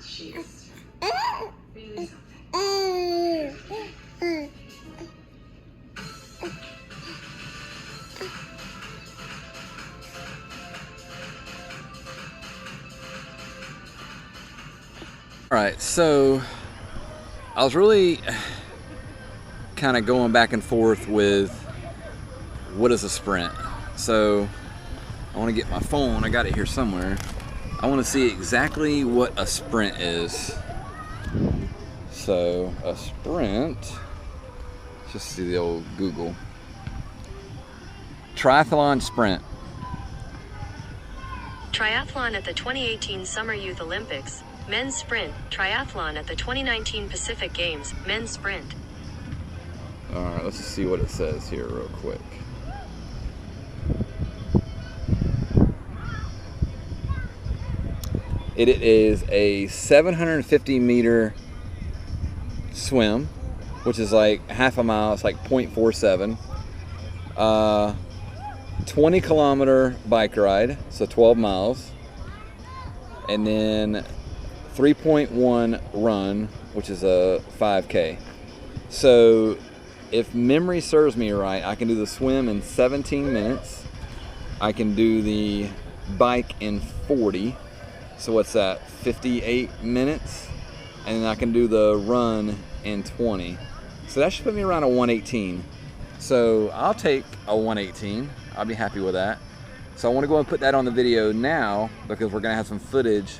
she is really something. All right, so I was really kind of going back and forth with what is a sprint. So I want to get my phone, I got it here somewhere. I want to see exactly what a sprint is. So a sprint, let's just see the old Google. Triathlon sprint. Triathlon at the 2018 Summer Youth Olympics, men's sprint. Triathlon at the 2019 Pacific Games, men's sprint. All right, let's just see what it says here real quick. It is a 750 meter swim, which is like half a mile. It's like 0.47. 20 kilometer bike ride, so 12 miles. And then 3.1 run, which is a 5K. So if memory serves me right, I can do the swim in 17 minutes. I can do the bike in 40. So what's that, 58 minutes? And then I can do the run in 20. So that should put me around a 118. So I'll take a 118. I'll be happy with that. So I want to go and put that on the video now because we're going to have some footage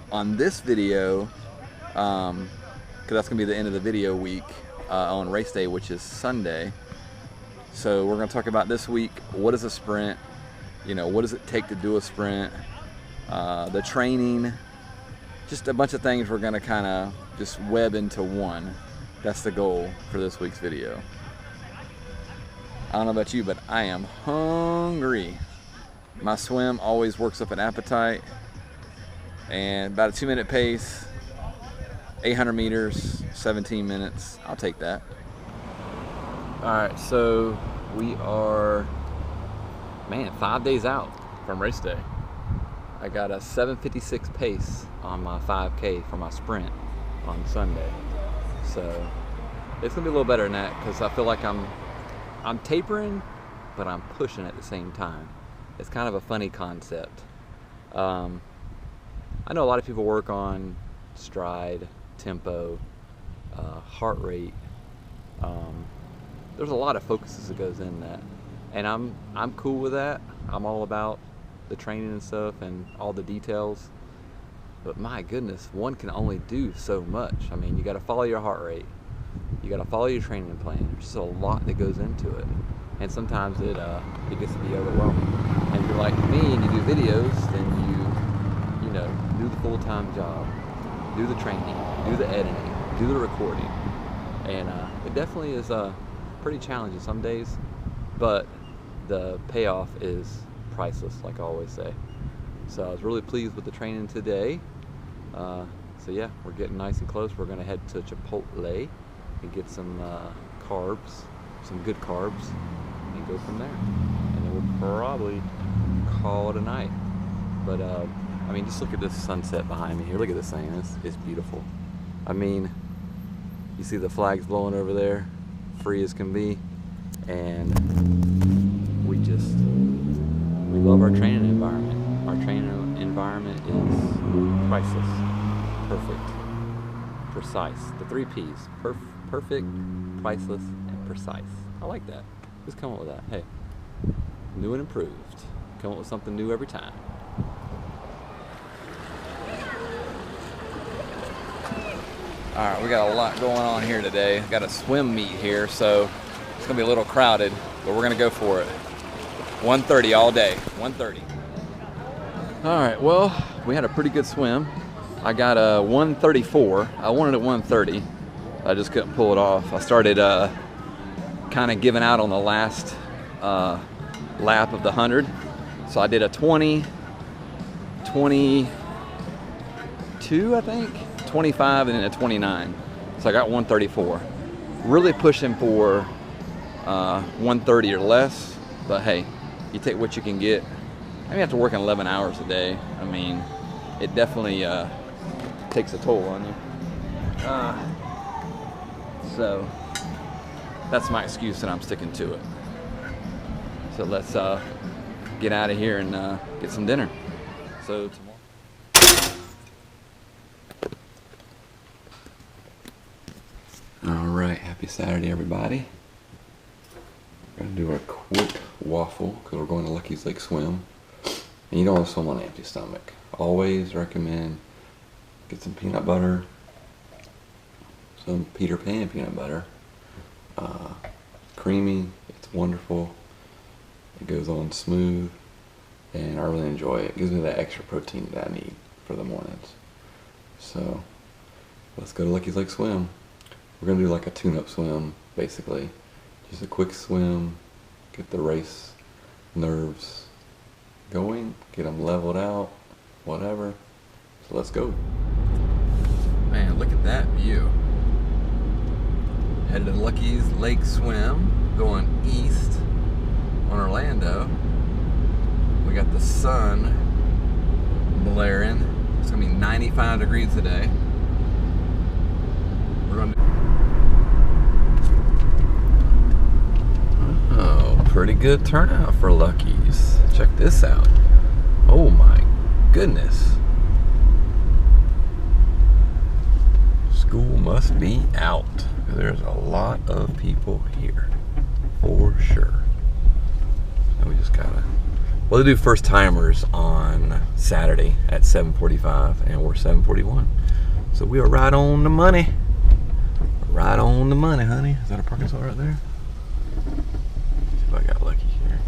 on this video because that's going to be the end of the video week on race day, which is Sunday. So we're going to talk about this week. What is a sprint? You know, what does it take to do a sprint? The training, just a bunch of things we're going to kind of just web into one. That's the goal for this week's video. I don't know about you, but I am hungry. My swim always works up an appetite. And about a 2-minute pace, 800 meters, 17 minutes. I'll take that. All right, so we are, 5 days out from race day. I got a 7:56 pace on my 5K for my sprint on Sunday. So it's gonna be a little better than that because I feel like I'm tapering, but I'm pushing at the same time. It's kind of a funny concept. I know a lot of people work on stride, tempo, heart rate. There's a lot of focuses that goes in that, and I'm cool with that. I'm all about the training and stuff and all the details. But my goodness, one can only do so much. I mean, you got to follow your heart rate. You got to follow your training plan. There's just a lot that goes into it, and sometimes it gets to be overwhelming. And if you're like me and you do videos, then you know, do the full-time job, do the training, do the editing, do the recording, and it definitely is pretty challenging some days, but the payoff is priceless, like I always say. So I was really pleased with the training today. So yeah, we're getting nice and close. We're gonna head to Chipotle and get some carbs, some good carbs, and go from there. And then we'll probably call it a night. But I mean, just look at this sunset behind me here. Look at this thing. It's beautiful. I mean, you see the flags blowing over there, free as can be, and we love our training environment. Our training environment is priceless, perfect, precise. The 3 P's: perfect, priceless, and precise. I like that. Just come up with that. Hey, new and improved. Come up with something new every time. All right, we got a lot going on here today. Got a swim meet here, so it's gonna be a little crowded, but we're gonna go for it. 1:30 all day, 1:30. All right, well, we had a pretty good swim. I got a 1:34. I wanted a 1:30. I just couldn't pull it off. I started kind of giving out on the last lap of the 100. So I did a 20, 22, I think, 25, and then a 29. So I got 1:34. Really pushing for 1:30 or less, but hey, you take what you can get. I mean, after working 11 hours a day, I mean, it definitely takes a toll on you. So that's my excuse, and I'm sticking to it. So let's get out of here and get some dinner. So tomorrow. All right, happy Saturday, everybody. We're gonna do a quick waffle because we're going to Lucky's Lake Swim, and you don't want to swim on an empty stomach. Always recommend get some peanut butter, some Peter Pan peanut butter. Creamy, it's wonderful. It goes on smooth, and I really enjoy it. It gives me that extra protein that I need for the mornings. So let's go to Lucky's Lake Swim. We're gonna do like a tune-up swim, basically. Just a quick swim, get the race nerves going, get them leveled out, whatever. So let's go. Man, look at that view. Headed to Lucky's Lake Swim, going east on Orlando. We got the sun blaring. It's gonna be 95 degrees today. We're gonna pretty good turnout for Lucky's. Check this out. Oh my goodness. School must be out. There's a lot of people here, for sure. So we just gotta, well, they do first timers on Saturday at 7:45, and we're 7:41. So we are right on the money. Right on the money, honey. Is that a parking spot right there? I got lucky here.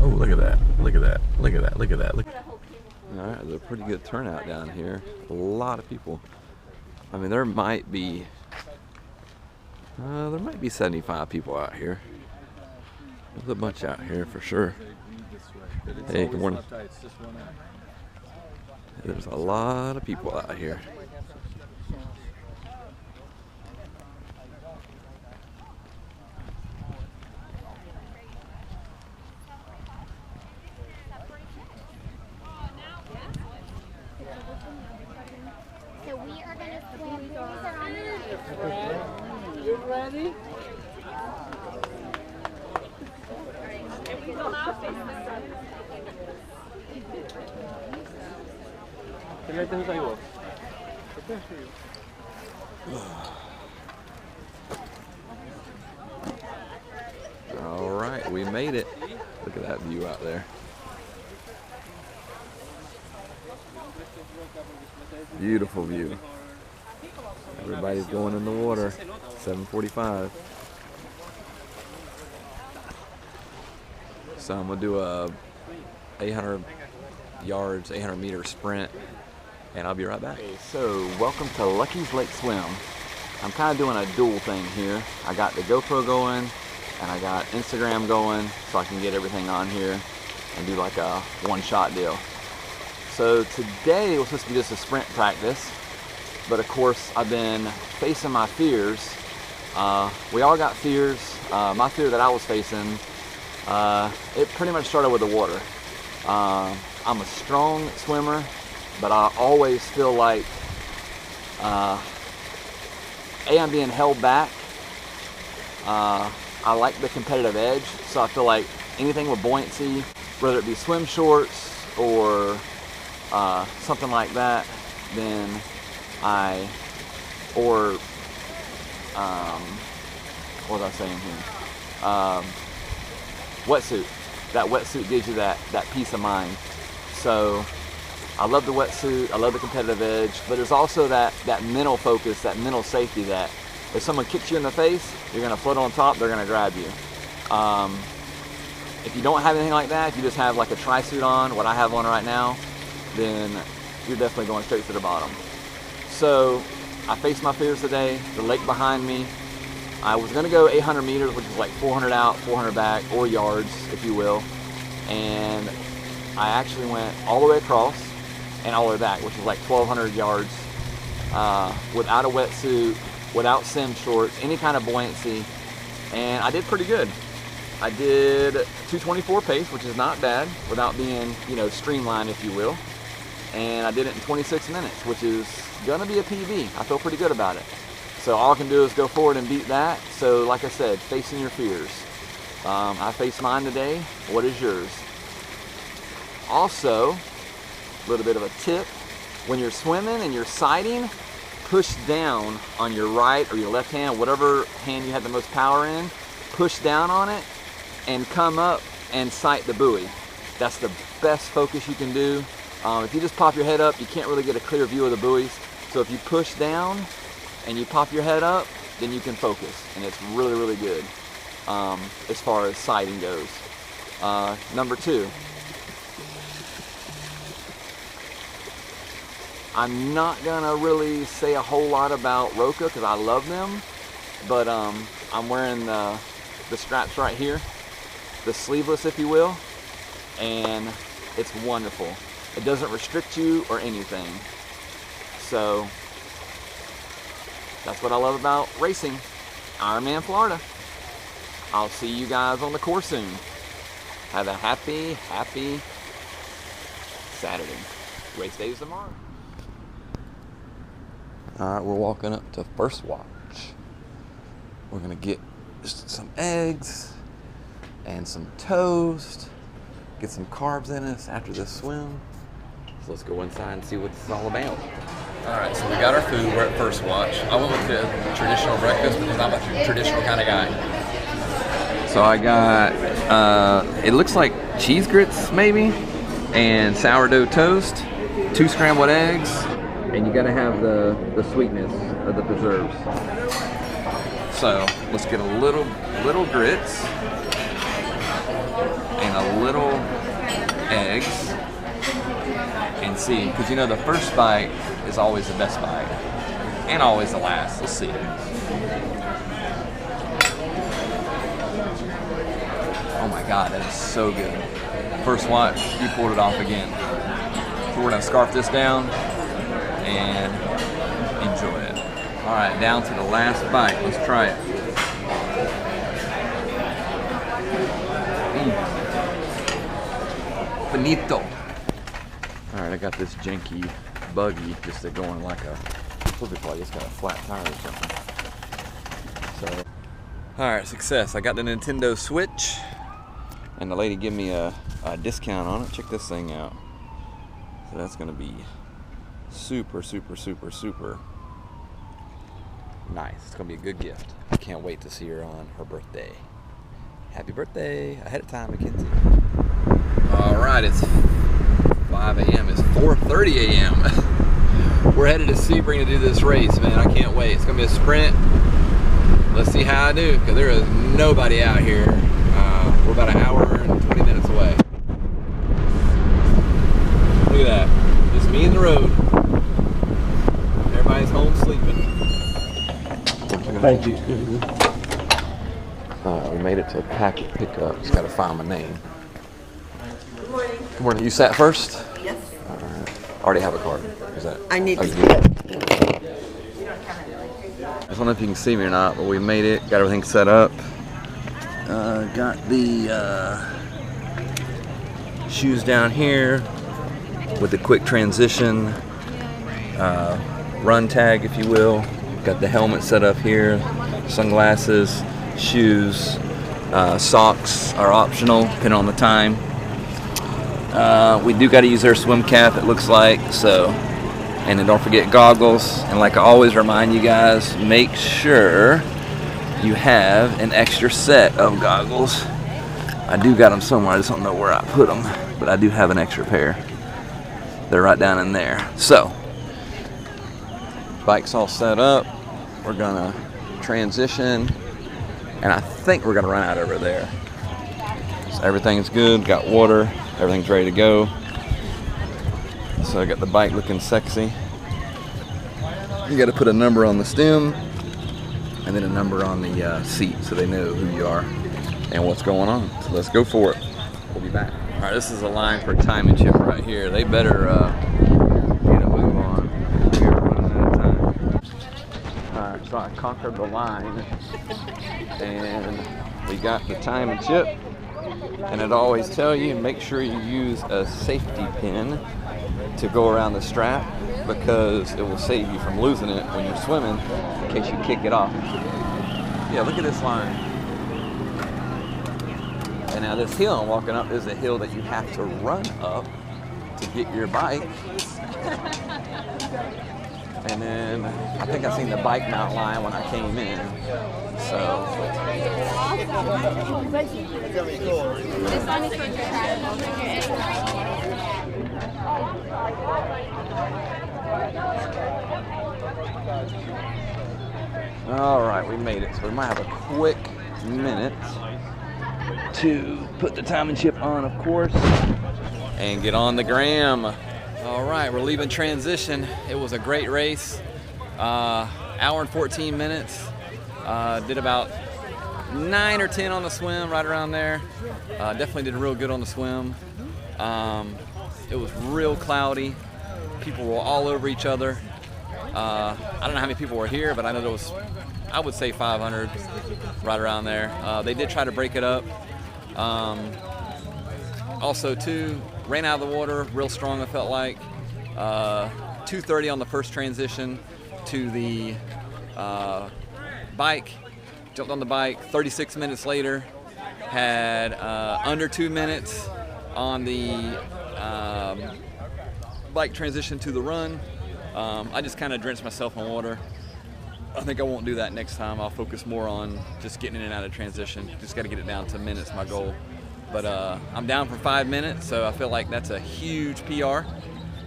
Oh, look at that. Look at that. Look at that. Look at that. Look. All right, there's a pretty good turnout down here. A lot of people. I mean, there might be 75 people out here. There's a bunch out here for sure. Hey, good morning. There's a lot of people out here. You ready? All right, we made it. Look at that view out there. Beautiful view. Everybody's going in the water. 7:45. So I'm gonna do a 800 yards, 800 meter sprint, and I'll be right back. So welcome to Lucky's Lake Swim. I'm kind of doing a dual thing here. I got the GoPro going, and I got Instagram going, so I can get everything on here and do like a one-shot deal. So today was supposed to be just a sprint practice, but of course I've been facing my fears. We all got fears. My fear that I was facing, it pretty much started with the water. I'm a strong swimmer, but I always feel like I'm being held back. I like the competitive edge, so I feel like anything with buoyancy, whether it be swim shorts or something like that, then what was I saying here? Wetsuit. That wetsuit gives you that peace of mind. So I love the wetsuit, I love the competitive edge, but there's also that mental focus, that mental safety that if someone kicks you in the face, you're gonna float on top, they're gonna grab you. If you don't have anything like that, if you just have like a tri-suit on, what I have on right now, then you're definitely going straight to the bottom. So I faced my fears today, the lake behind me. I was gonna go 800 meters, which is like 400 out, 400 back, or yards, if you will. And I actually went all the way across and all the way back, which is like 1,200 yards, without a wetsuit, without sim shorts, any kind of buoyancy, and I did pretty good. I did 2:24 pace, which is not bad, without being, streamlined, if you will. and I did it in 26 minutes, which is gonna be a PB. I feel pretty good about it. So all I can do is go forward and beat that. So like I said, facing your fears. I faced mine today. What is yours? Also, a little bit of a tip. When you're swimming and you're sighting, push down on your right or your left hand, whatever hand you have the most power in, push down on it and come up and sight the buoy. That's the best focus you can do. If you just pop your head up, you can't really get a clear view of the buoys. So if you push down and you pop your head up, then you can focus, and it's really, really good as far as sighting goes. Number 2, I'm not gonna really say a whole lot about Roka because I love them, but I'm wearing the straps right here, the sleeveless, if you will, and it's wonderful. It doesn't restrict you or anything. So that's what I love about racing. Ironman Florida. I'll see you guys on the course soon. Have a happy Saturday. Race day is tomorrow. Alright, we're walking up to First Watch. We're gonna get just some eggs and some toast, get some carbs in us after this swim. So let's go inside and see what this is all about. Alright, so we got our food. We're at First Watch. I went with the traditional breakfast because I'm a traditional kind of guy. So I got, it looks like cheese grits maybe, and sourdough toast, 2 scrambled eggs, and you gotta have the sweetness of the preserves. So let's get a little grits and a little eggs and see, because you know the first bite is always the best bite and always the last. Let's see. Oh my God, that is so good. First Watch, you pulled it off again. So we're gonna scarf this down and enjoy it. All right, down to the last bite. Let's try it. Finito. All right, I got this janky buggy just going like a, what's it called? It's got a flat tire or something. So, all right, success. I got the Nintendo Switch, and the lady gave me a discount on it. Check this thing out. So that's gonna be super nice. It's gonna be a good gift. I can't wait to see her on her birthday. Happy birthday ahead of time, Mackenzie. All right, it's 5 a.m. It's 4:30 a.m. We're headed to Sebring to do this race, man. I can't wait. It's gonna be a sprint. Let's see how I do, because there is nobody out here. We're about an hour and 20 minutes away. Look at that. Just me and the road. Everybody's home sleeping. Thank you. We made it to a packet pickup. Just gotta find my name. Good morning. Good morning. You sat first? Yes. All right. Already have a card. Is that? I need to okay. see it. I don't know if you can see me or not, but we made it. Got everything set up. Got the shoes down here with the quick transition run tag, if you will. Got the helmet set up here, sunglasses, shoes, socks are optional depending on the time. We do got to use our swim cap, it looks like, so. And then don't forget goggles. And like I always remind you guys, make sure you have an extra set of goggles. I do got them somewhere, I just don't know where I put them, but I do have an extra pair. They're right down in there. So, bike's all set up. We're gonna transition, and I think we're gonna run out over there. So everything's good, got water, everything's ready to go. So I got the bike looking sexy. You got to put a number on the stem and then a number on the seat so they know who you are and what's going on. So let's go for it. We'll be back. All right, this is a line for time and chip right here. They better get a move on. We are running out of time. All right, so I conquered the line and we got the time and chip. And it always tell you, make sure you use a safety pin to go around the strap because it will save you from losing it when you're swimming in case you kick it off. Yeah, look at this line. And now this hill I'm walking up is a hill that you have to run up to get your bike. And then I think I seen the bike mount line when I came in. So. All right, we made it. So we might have a quick minute to put the timing chip on, of course, and get on the gram. All right, we're leaving transition. It was a great race. Hour and 14 minutes. Did about 9 or 10 on the swim, right around there. Definitely did real good on the swim. It was real cloudy. People were all over each other. I don't know how many people were here, but I know there was, I would say 500, right around there. They did try to break it up. Also, too, ran out of the water real strong, I felt like. 2:30 on the first transition to the bike. Jumped on the bike 36 minutes later. Had under 2 minutes on the bike transition to the run. I just kind of drenched myself in water. I think I won't do that next time. I'll focus more on just getting in and out of transition. Just got to get it down to minutes, my goal. But I'm down for 5 minutes, so I feel like that's a huge PR.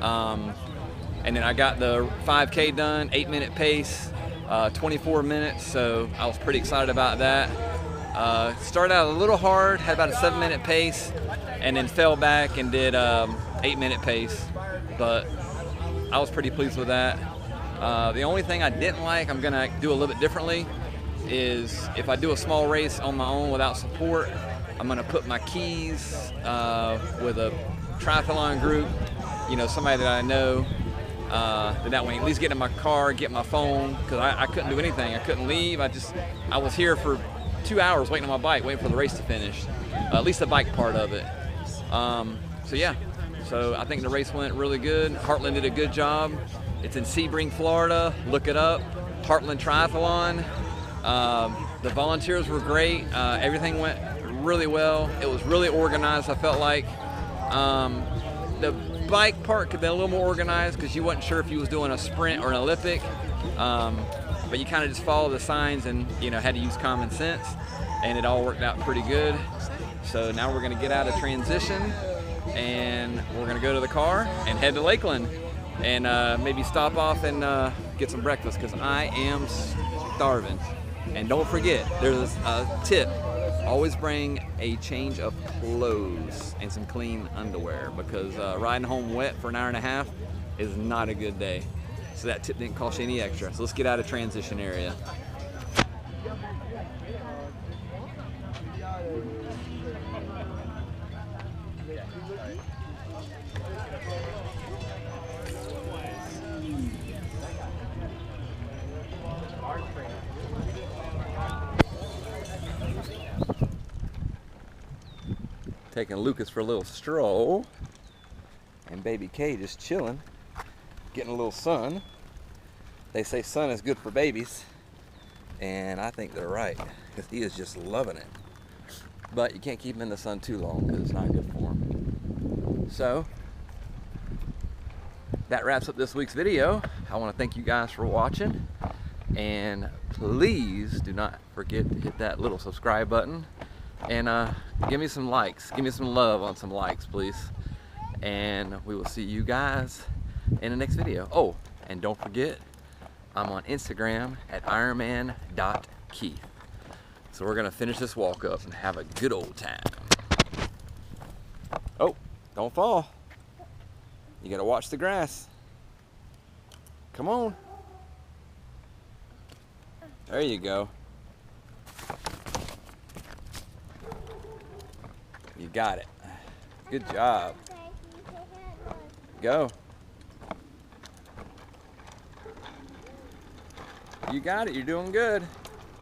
And then I got the 5K done, 8-minute pace, 24 minutes, so I was pretty excited about that. Started out a little hard, had about a 7-minute pace, and then fell back and did 8-minute pace. But I was pretty pleased with that. The only thing I didn't like, I'm gonna do a little bit differently, is if I do a small race on my own without support, I'm gonna put my keys with a triathlon group, you know, somebody that I know, that way at least get in my car, get my phone, because I couldn't do anything. I couldn't leave. I was here for 2 hours waiting on my bike, waiting for the race to finish, at least the bike part of it. So yeah, so I think the race went really good. Heartland did a good job. It's in Sebring, Florida. Look it up, Heartland Triathlon. The volunteers were great. Everything went really well. It was really organized, I felt like. The bike part could have been a little more organized because you wasn't sure if you was doing a sprint or an Olympic. But you kind of just followed the signs and, you know, had to use common sense, and it all worked out pretty good. So now we're gonna get out of transition and we're gonna go to the car and head to Lakeland and maybe stop off and get some breakfast because I am starving. And don't forget, there's a tip. Always bring a change of clothes and some clean underwear because riding home wet for an hour and a half is not a good day. So that tip didn't cost you any extra. So let's get out of transition area. Taking Lucas for a little stroll, and baby K just chilling, getting a little sun. They say sun is good for babies, and I think they're right, because he is just loving it. But you can't keep him in the sun too long, because it's not good for him. So, that wraps up this week's video. I want to thank you guys for watching, and please do not forget to hit that little subscribe button. And give me some likes, give me some love on some likes, please. And we will see you guys in the next video. Oh, and don't forget, I'm on Instagram at Ironman.Keith. So we're gonna finish this walk up and have a good old time. Oh, don't fall. You gotta watch the grass. Come on. There you go. You got it. Good job. Go. You got it. You're doing good.